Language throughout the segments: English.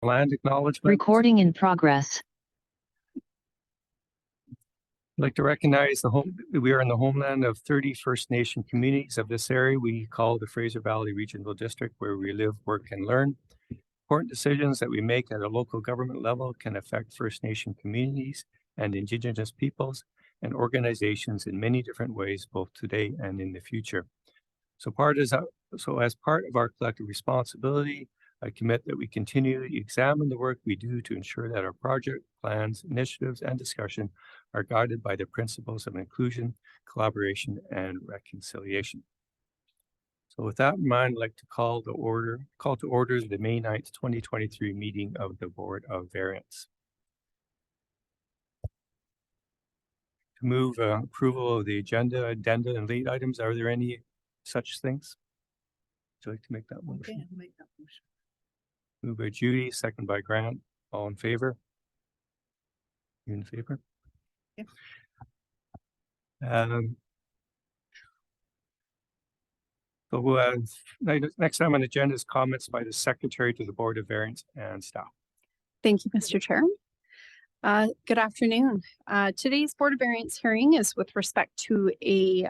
Land acknowledgement. Recording in progress. I'd like to recognize we are in the homeland of 30 First Nation communities of this area we call the Fraser Valley Regional District, where we live, work, and learn. Important decisions that we make at a local government level can affect First Nation communities and Indigenous peoples and organizations in many different ways, both today and in the future. So as part of our collective responsibility, I commit that we continually examine the work we do to ensure that our project plans, initiatives, and discussion are guided by the principles of inclusion, collaboration, and reconciliation. So with that in mind, I'd like to call to order the May 9th, 2023 meeting of the Board of Variance. To move approval of the agenda, addenda, and late items, are there any such things? Would you like to make that motion? Okay, I'll make that motion. Moved by Judy, second by Grant. All in favor? You in favor? Yeah. Next time on the agenda is comments by the Secretary to the Board of Variance and staff. Thank you, Mr. Chair. Good afternoon. Today's Board of Variance hearing is with respect to a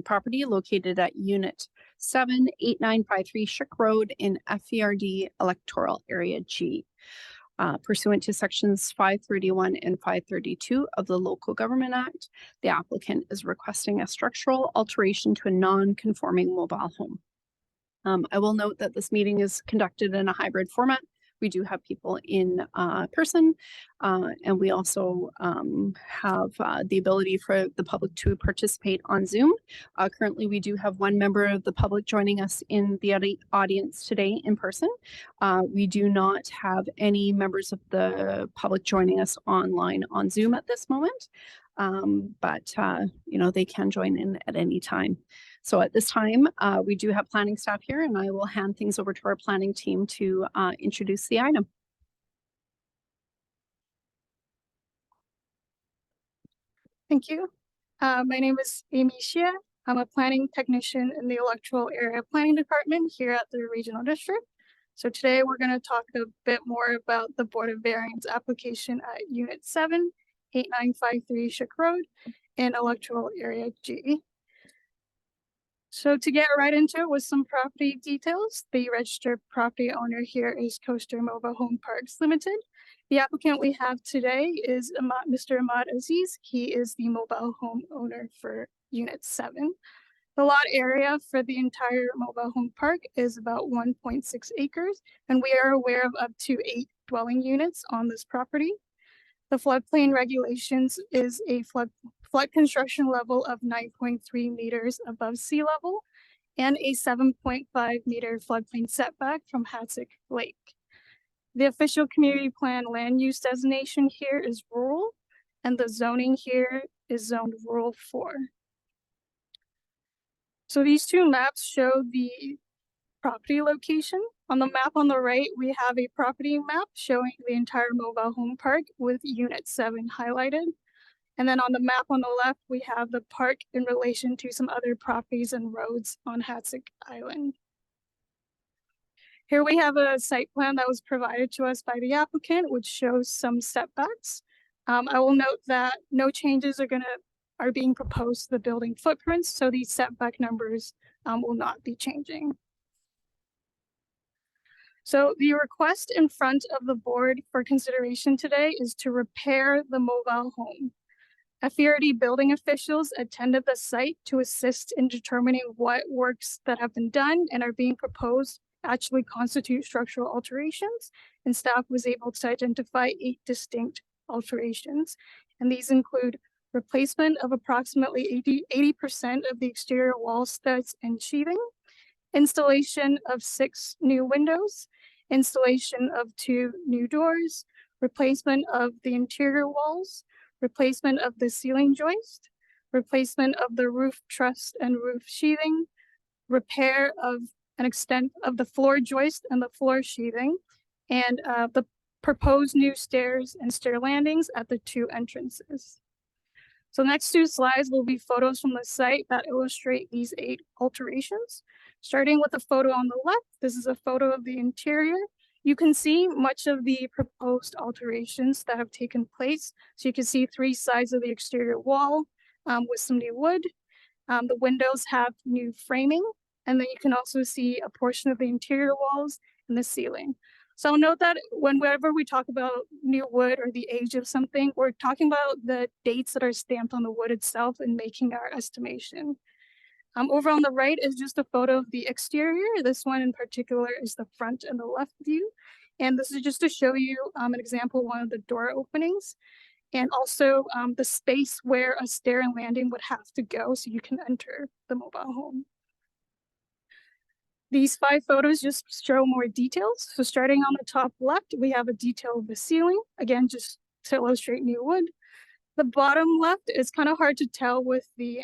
property located at Unit 78953 Schick Road in FVRD Electoral Area G. Pursuant to sections 531 and 532 of the Local Government Act, the applicant is requesting a structural alteration to a non-conforming mobile home. I will note that this meeting is conducted in a hybrid format. We do have people in person, and we also have the ability for the public to participate on Zoom. Currently, we do have one member of the public joining us in the audience today in person. We do not have any members of the public joining us online on Zoom at this moment, but they can join in at any time. So at this time, we do have planning staff here, and I will hand things over to our planning team to introduce the item. Thank you. My name is Amy Xia. I'm a planning technician in the Electoral Area Planning Department here at the Regional District. So today we're going to talk a bit more about the Board of Variance application at Unit 78953 Schick Road in Electoral Area G. So to get right into it with some property details, the registered property owner here is Coaster Mobile Home Parks Limited. The applicant we have today is Mr. Ahmad Aziz. He is the mobile home owner for Unit 7. The lot area for the entire mobile home park is about 1.6 acres, and we are aware of up to 8 dwelling units on this property. The floodplain regulations is a flood construction level of 9.3 meters above sea level and a 7.5 meter floodplain setback from Hatzick Lake. The official community plan land use designation here is rural, and the zoning here is zoned rural 4. So these two maps show the property location. On the map on the right, we have a property map showing the entire mobile home park with Unit 7 highlighted. And then on the map on the left, we have the park in relation to some other properties and roads on Hatzick Island. Here we have a site plan that was provided to us by the applicant, which shows some setbacks. I will note that no changes are being proposed to the building footprints, so these setback numbers will not be changing. So the request in front of the board for consideration today is to repair the mobile home. FVRD building officials attended the site to assist in determining what works that have been done and are being proposed actually constitute structural alterations, and staff was able to identify 8 distinct alterations. And these include replacement of approximately 80% of the exterior wall studs and sheathing, installation of 6 new windows, installation of 2 new doors, replacement of the interior walls, replacement of the ceiling joist, replacement of the roof truss and roof sheathing, repair of an extent of the floor joist and the floor sheathing, and the proposed new stairs and stair landings at the 2 entrances. So the next 2 slides will be photos from the site that illustrate these 8 alterations. Starting with the photo on the left, this is a photo of the interior. You can see much of the proposed alterations that have taken place. So you can see 3 sides of the exterior wall with some new wood. The windows have new framing, and then you can also see a portion of the interior walls and the ceiling. So note that whenever we talk about new wood or the age of something, we're talking about the dates that are stamped on the wood itself and making our estimation. Over on the right is just a photo of the exterior. This one in particular is the front and the left view. And this is just to show you an example of one of the door openings, and also the space where a stair and landing would have to go so you can enter the mobile home. These 5 photos just show more details. So starting on the top left, we have a detail of the ceiling, again, just to illustrate new wood. The bottom left is kind of hard to tell with the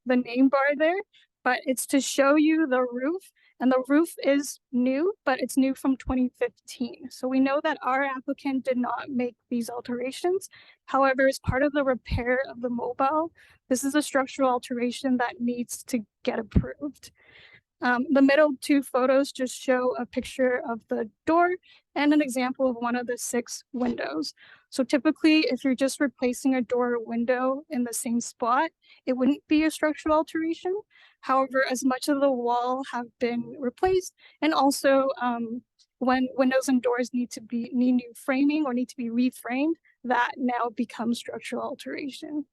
name bar there, but it's to show you the roof. And the roof is new, but it's new from 2015. So we know that our applicant did not make these alterations. However, as part of the repair of the mobile, this is a structural alteration that needs to get approved. The middle 2 photos just show a picture of the door and an example of one of the 6 windows. So typically, if you're just replacing a door or window in the same spot, it wouldn't be a structural alteration. However, as much of the wall have been replaced, and also when windows and doors need new framing or need to be reframed, that now becomes structural alteration.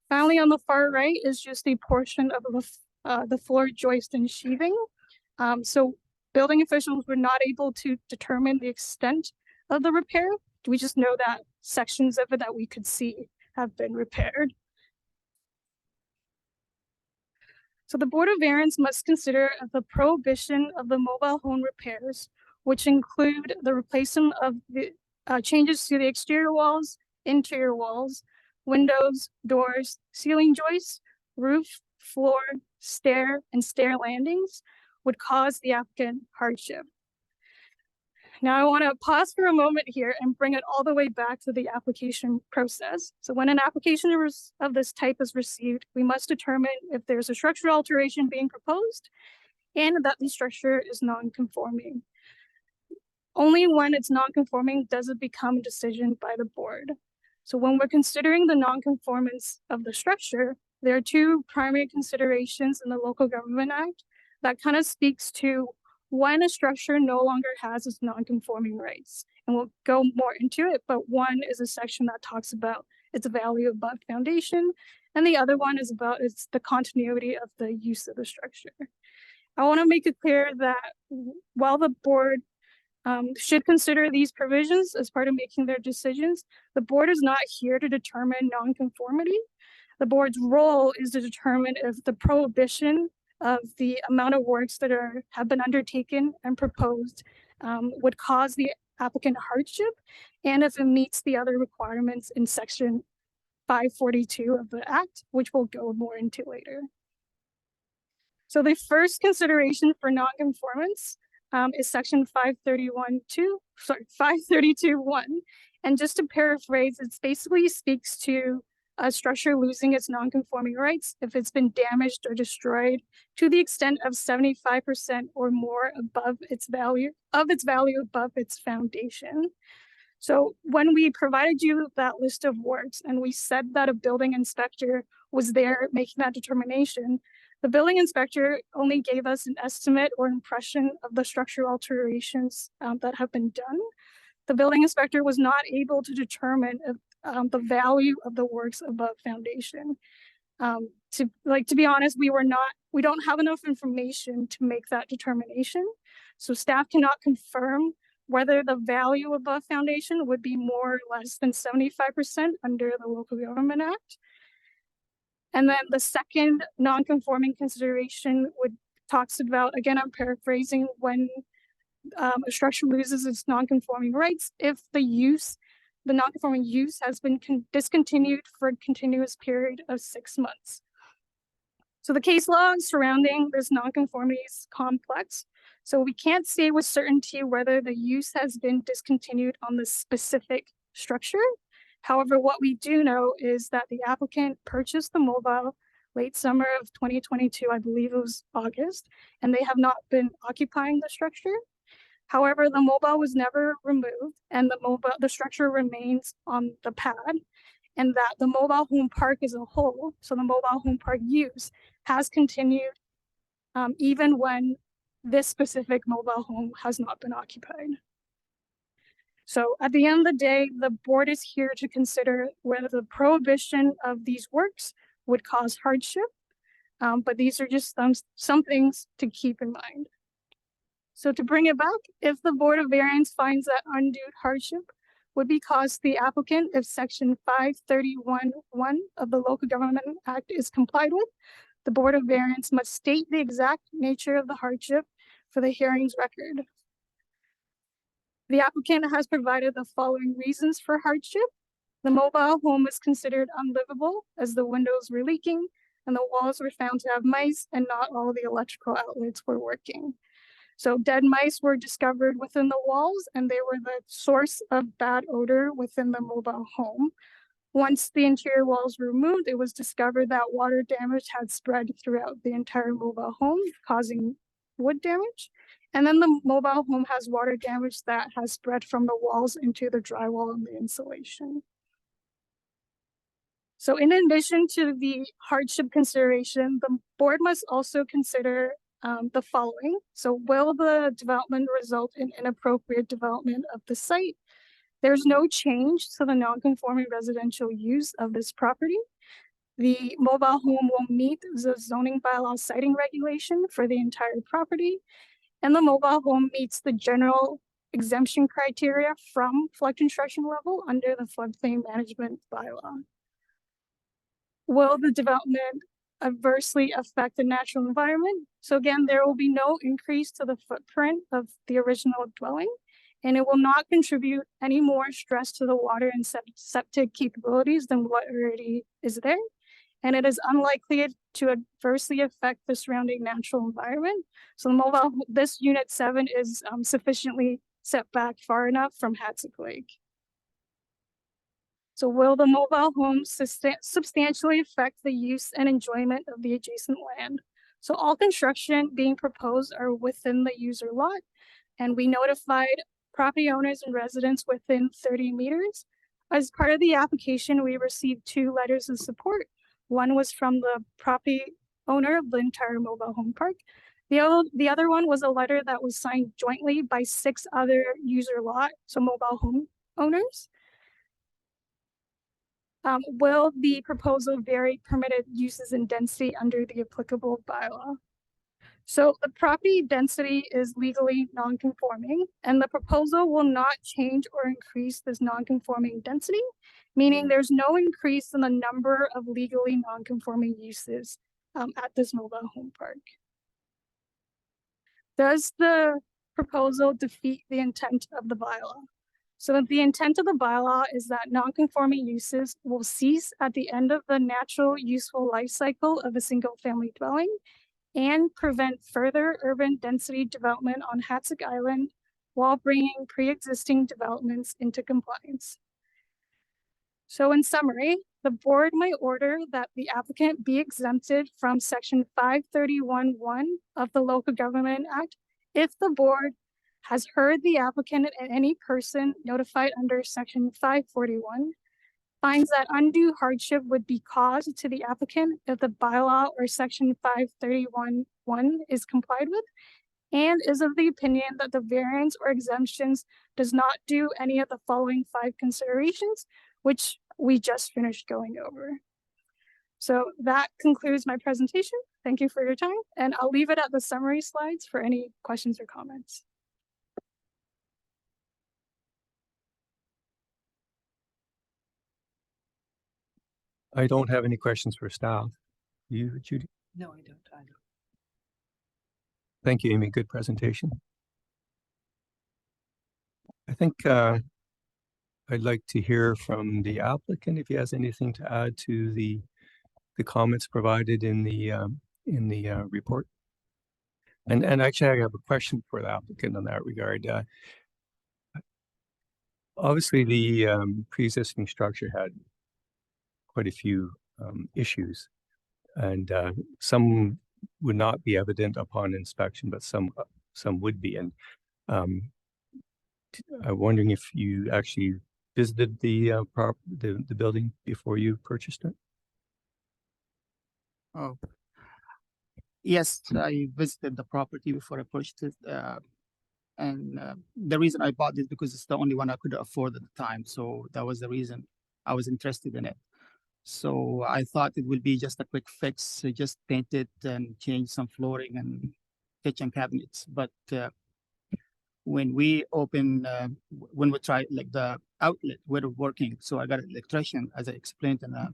Finally, on the far right is just a portion of the floor joist and sheathing. So building officials were not able to determine the extent of the repair. We just know that sections of it that we could see have been repaired. So the Board of Variance must consider the prohibition of the mobile home repairs, which include the replacement of the changes to the exterior walls, interior walls, windows, doors, ceiling joists, roof, floor, stair, and stair landings would cause the applicant hardship. Now I want to pause for a moment here and bring it all the way back to the application process. So when an application of this type is received, we must determine if there's a structural alteration being proposed and that the structure is non-conforming. Only when it's non-conforming does it become a decision by the board. So when we're considering the non-conformance of the structure, there are 2 primary considerations in the Local Government Act that kind of speaks to when a structure no longer has its non-conforming rights. And we'll go more into it, but one is a section that talks about its value above foundation, and the other one is about the continuity of the use of the structure. I want to make it clear that while the board should consider these provisions as part of making their decisions, the board is not here to determine non-conformity. The board's role is to determine if the prohibition of the amount of works that have been undertaken and proposed would cause the applicant hardship, and if it meets the other requirements in section 542 of the Act, which we'll go more into later. So the first consideration for non-conformance is section 532.1. And just to paraphrase, it basically speaks to a structure losing its non-conforming rights if it's been damaged or destroyed to the extent of 75% or more above its value above its foundation. So when we provided you that list of works and we said that a building inspector was there making that determination, the building inspector only gave us an estimate or impression of the structural alterations that have been done. The building inspector was not able to determine if, the value of the works above foundation. To be honest, we don't have enough information to make that determination. So staff cannot confirm whether the value above foundation would be more or less than 75% under the Local Government Act. And then the second non-conforming consideration talks about, again, I'm paraphrasing, when a structure loses its non-conforming rights if the non-conforming use has been discontinued for a continuous period of 6 months. So the case law surrounding this non-conformity is complex. So we can't say with certainty whether the use has been discontinued on the specific structure. However, what we do know is that the applicant purchased the mobile late summer of 2022, I believe it was August, and they have not been occupying the structure. However, the mobile was never removed and the structure remains on the pad, and that the mobile home park as a whole, so the mobile home park use, has continued even when this specific mobile home has not been occupied. So at the end of the day, the board is here to consider whether the prohibition of these works would cause hardship, but these are just some things to keep in mind. So to bring it back, if the Board of Variance finds that undue hardship would be caused to the applicant if Section 531(1) of the Local Government Act is complied with, the Board of Variance must state the exact nature of the hardship for the hearing's record. The applicant has provided the following reasons for hardship. The mobile home is considered unlivable as the windows were leaking and the walls were found to have mice and not all the electrical outlets were working. So dead mice were discovered within the walls and they were the source of bad odor within the mobile home. Once the interior walls were removed, it was discovered that water damage had spread throughout the entire mobile home, causing wood damage. And then the mobile home has water damage that has spread from the walls into the drywall and the insulation. So in addition to the hardship consideration, the board must also consider the following. So will the development result in inappropriate development of the site? There's no change to the non-conforming residential use of this property. The mobile home will meet the zoning bylaw siting regulation for the entire property, and the mobile home meets the general exemption criteria from flood construction level under the floodplain management bylaw. Will the development adversely affect the natural environment? So again, there will be no increase to the footprint of the original dwelling, and it will not contribute any more stress to the water and septic capabilities than what already is there. And it is unlikely to adversely affect the surrounding natural environment. So this unit 7 is sufficiently set back far enough from Hatzick Lake. So will the mobile home substantially affect the use and enjoyment of the adjacent land? So all construction being proposed are within the user lot, and we notified property owners and residents within 30 meters. As part of the application, we received 2 letters of support. One was from the property owner of the entire mobile home park. The other one was a letter that was signed jointly by 6 other user lot, so mobile home owners. Will the proposal vary permitted uses and density under the applicable bylaw? So the property density is legally non-conforming, and the proposal will not change or increase this non-conforming density, meaning there's no increase in the number of legally non-conforming uses at this mobile home park. Does the proposal defeat the intent of the bylaw? So the intent of the bylaw is that non-conforming uses will cease at the end of the natural useful life cycle of a single family dwelling and prevent further urban density development on Hatzick Island while bringing pre-existing developments into compliance. So in summary, the board may order that the applicant be exempted from Section 531(1) of the Local Government Act if the board has heard the applicant and any person notified under Section 541 finds that undue hardship would be caused to the applicant if the bylaw or Section 531(1) is complied with, and is of the opinion that the variance or exemptions does not do any of the following 5 considerations, which we just finished going over. So that concludes my presentation. Thank you for your time, and I'll leave it at the summary slides for any questions or comments. I don't have any questions for staff. You, Judy? No, I don't either. Thank you, Amy. Good presentation. I think I'd like to hear from the applicant if he has anything to add to the comments provided in the report. And actually, I have a question for the applicant in that regard. Obviously, the pre-existing structure had quite a few issues, and some would not be evident upon inspection, but some would be. And I'm wondering if you actually visited the building before you purchased it? Oh, yes, I visited the property before I purchased it. And the reason I bought it because it's the only one I could afford at the time. So that was the reason I was interested in it. So I thought it would be just a quick fix, just paint it and change some flooring and kitchen cabinets. But when we when we tried like the outlet, were working. So I got an electrician, as I explained in the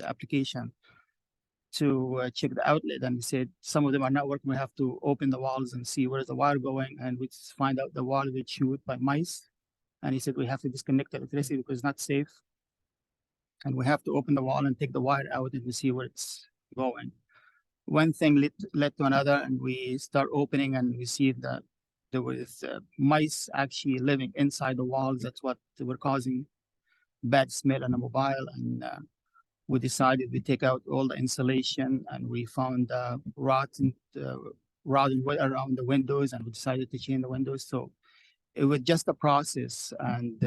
application, to check the outlet, and he said some of them are not working. We have to open the walls and see where's the wire going, and we find out the wall was chewed by mice. And he said we have to disconnect the electricity because it's not safe, and we have to open the wall and take the wire out and see where it's going. One thing led to another, and we start opening, and we see that there was mice actually living inside the walls. That's what were causing bad smell on the mobile, and we decided we take out all the insulation, and we found rotten wood around the windows, and we decided to change the windows. So it was just a process, and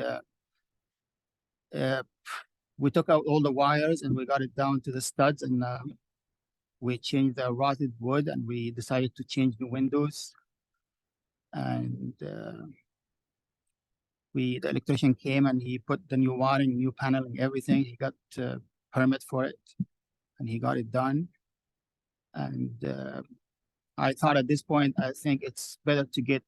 we took out all the wires and we got it down to the studs, and we changed the rotted wood, and we decided to change the windows. And the electrician came and he put the new wiring, new paneling, everything. He got permit for it, and he got it done. And I thought at this point, I think it's better to get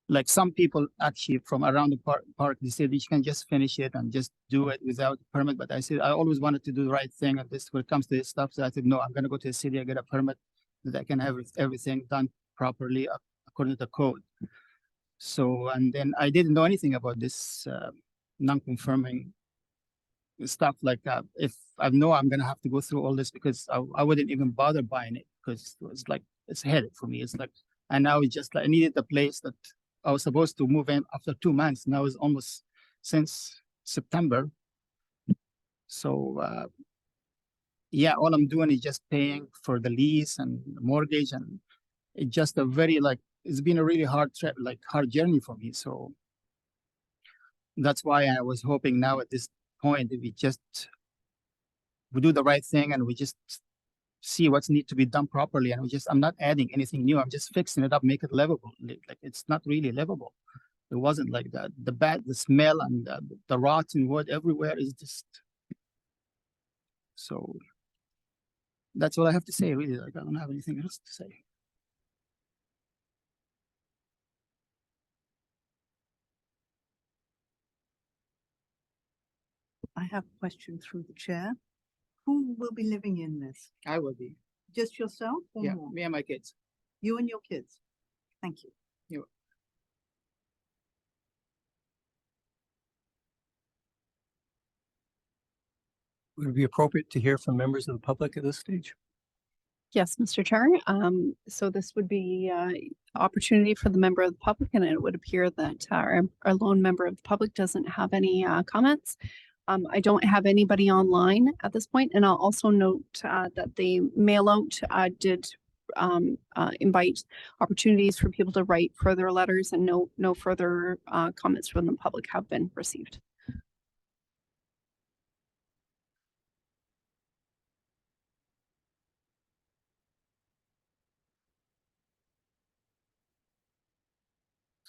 like some people actually from around the park, they said you can just finish it and just do it without permit. But I said I always wanted to do the right thing, and this when it comes to this stuff. So I said no, I'm gonna go to the city and get a permit that I can have everything done properly according to the code. So, and then I didn't know anything about this non-conforming stuff like that. If I know I'm gonna have to go through all this, because I wouldn't even bother buying it, because it was like it's a headache for me. It's like, and now it's just like I needed a place that I was supposed to move in after 2 months. Now it's almost since September. So yeah, all I'm doing is just paying for the lease and the mortgage, and it's just a very like it's been a really hard trip, like hard journey for me. So that's why I was hoping now at this point that we do the right thing, and we just see what's need to be done properly, and I'm not adding anything new. I'm just fixing it up, make it livable. Like it's not really livable. It wasn't like that. The smell and the rotten wood everywhere is just. So that's all I have to say, really. Like I don't have anything else to say. I have a question through the chair. Who will be living in this? I will be. Just yourself or Yeah, more? me and my kids. You and your kids? Thank you. Would it be appropriate to hear from members of the public at this stage? Yes, Mr. Chair. So this would be opportunity for the member of the public, and it would appear that our lone member of the public doesn't have any comments. I don't have anybody online at this point, and I'll also note that the mail out did invite opportunities for people to write further letters, and no further comments from the public have been received.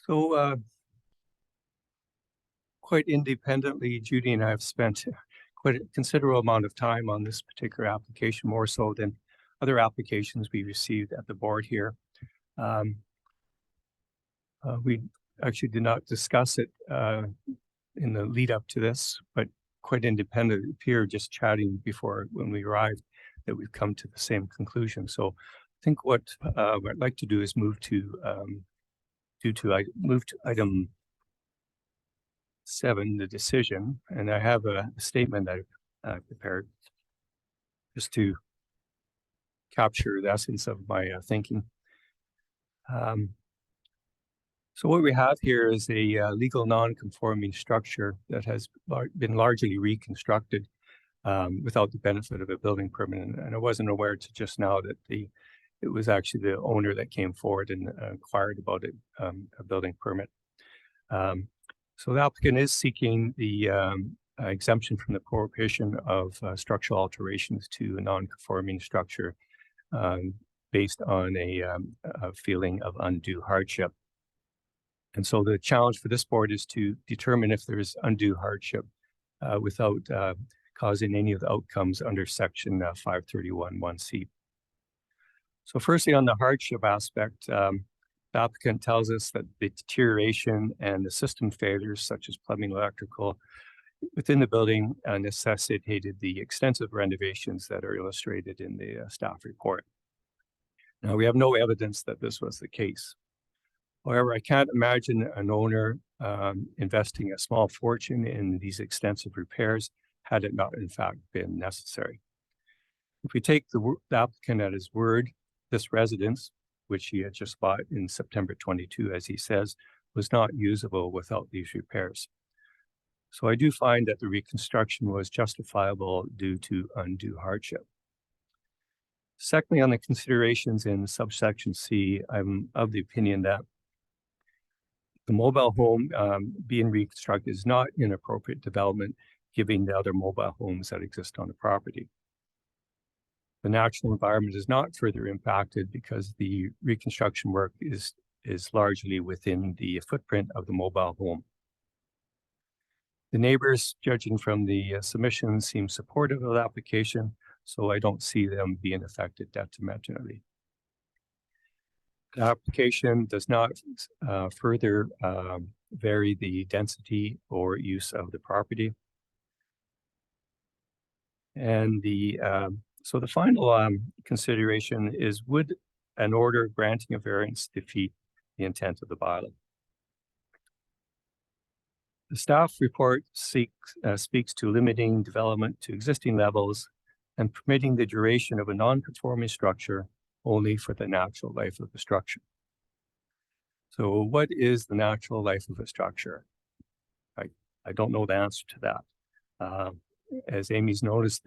So quite independently, Judy and I have spent quite a considerable amount of time on this particular application, more so than other applications we received at the board here. We actually did not discuss it in the lead up to this, but quite independent. It appeared just chatting before when we arrived that we've come to the same conclusion. So I think what I'd like to do is move to item 7, the decision, and I have a statement I've prepared just to capture the essence of my thinking. So what we have here is a legal non-conforming structure that has been largely reconstructed without the benefit of a building permit. And I wasn't aware to just now that the it was actually the owner that came forward and inquired about it, a building permit. So the applicant is seeking the exemption from the prohibition of structural alterations to a non-conforming structure based on a feeling of undue hardship. And so the challenge for this board is to determine if there is undue hardship without causing any of the outcomes under section 531(1)(c). So firstly, on the hardship aspect, the applicant tells us that the deterioration and the system failures such as plumbing, electrical within the building necessitated the extensive renovations that are illustrated in the staff report. Now, we have no evidence that this was the case. However, I can't imagine an owner investing a small fortune in these extensive repairs had it not in fact been necessary. If we take the applicant at his word, this residence, which he had just bought in September 22, as he says, was not usable without these repairs. So I do find that the reconstruction was justifiable due to undue hardship. Secondly, on the considerations in subsection C, I'm of the opinion that the mobile home being reconstructed is not inappropriate development, given the other mobile homes that exist on the property. The natural environment is not further impacted because the reconstruction work is largely within the footprint of the mobile home. The neighbors, judging from the submission, seem supportive of the application, so I don't see them being affected detrimentally. The application does not further vary the density or use of the property. And so the final consideration is, would an order granting a variance defeat the intent of the bylaw? The staff report speaks to limiting development to existing levels and permitting the duration of a non-conforming structure only for the natural life of the structure. So what is the natural life of a structure? I don't know the answer to that. As Amy's notes,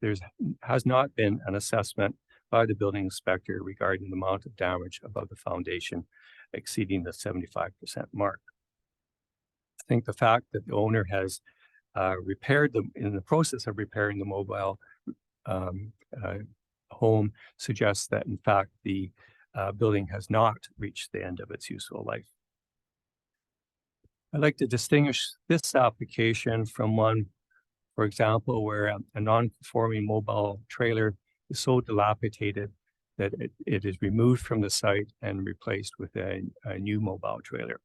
there has not been an assessment by the building inspector regarding the amount of damage above the foundation exceeding the 75% mark. I think the fact that the owner has repaired them in the process of repairing the mobile home suggests that in fact the building has not reached the end of its useful life. I'd like to distinguish this application from one, for example, where a non-conforming mobile trailer is so dilapidated that it is removed from the site and replaced with a new mobile trailer.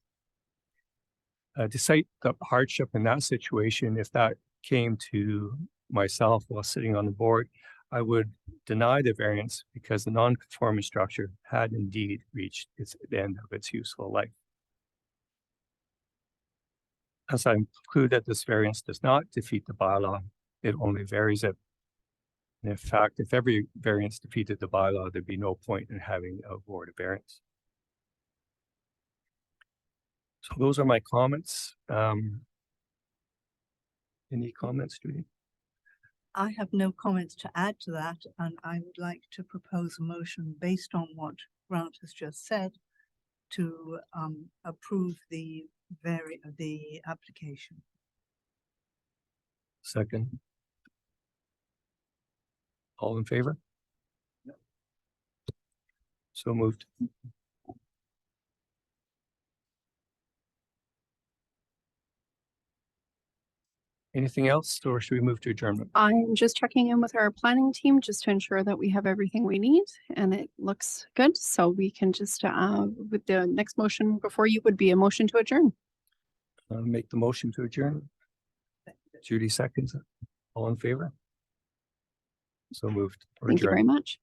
To cite the hardship in that situation, if that came to myself while sitting on the board, I would deny the variance because the non-conforming structure had indeed reached the end of its useful life. As I conclude that this variance does not defeat the bylaw, it only varies it. And in fact, if every variance defeated the bylaw, there'd be no point in having a board of variance. So those are my comments. Any comments, Judy? I have no comments to add to that, and I would like to propose a motion based on what Grant has just said to approve the application. Second. All in favor? No. So moved. Anything else, or should we move to adjournment? I'm just checking in with our planning team just to ensure that we have everything we need and it looks good. So we can just, with the next motion before you would be a motion to adjourn. Make the motion to adjourn. Judy seconds. All in favor? So moved. Thank you very much.